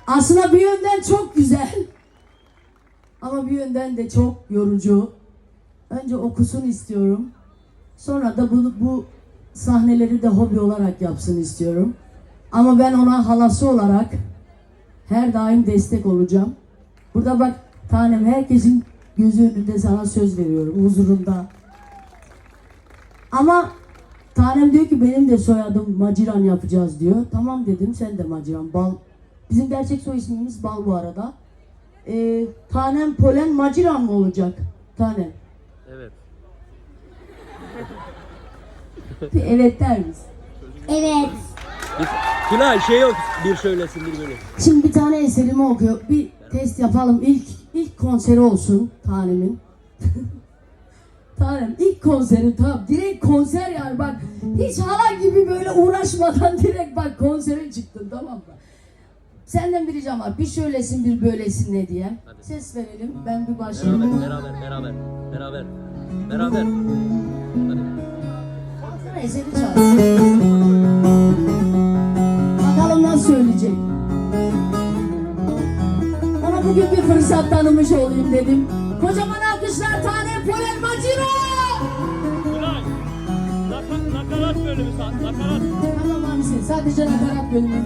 Aslında bir yönden çok güzel. Ama bir yönden de çok yorucu. Önce okusun istiyorum. Sonra da bu sahneleri de hobi olarak yapsın istiyorum. Ama ben ona halası olarak her daim destek olacağım. Burada bak tanem, herkesin gözü önünde sana söz veriyorum, huzurunda. Ama tanem diyor ki benim de soyadım Maciran yapacağız diyor. Tamam dedim, sen de Maciran, Bal. Bizim gerçek soy ismimiz Bal bu arada. Tanem Polen Maciran mı olacak? Tanem. Evet. Bir evet der misin? Evet. Tülay şey yok, bir söylesin bir böyle. Şimdi bir tane eserimi okuyor. Bir test yapalım. İlk konseri olsun Tanem'in. Tanem ilk konseri, tamam. Direkt konser yani, bak. Hiç hala gibi böyle uğraşmadan direkt bak konsere çıktın, tamam mı? Senden bir ricam var. Bir şöylesin bir böylesin ne diye. Hadi. Ses verelim. Ben bir başlayayım. Beraber. Hadi. Sana eseri çal. Bakalım nasıl söyleyecek. Ona bugün bir fırsat tanımış olayım dedim. Kocaman alkışlar Tanem Polen Maciro. Tülay, nakarat bölümü nakarat. Tamam abisi, sadece nakarat bölümü.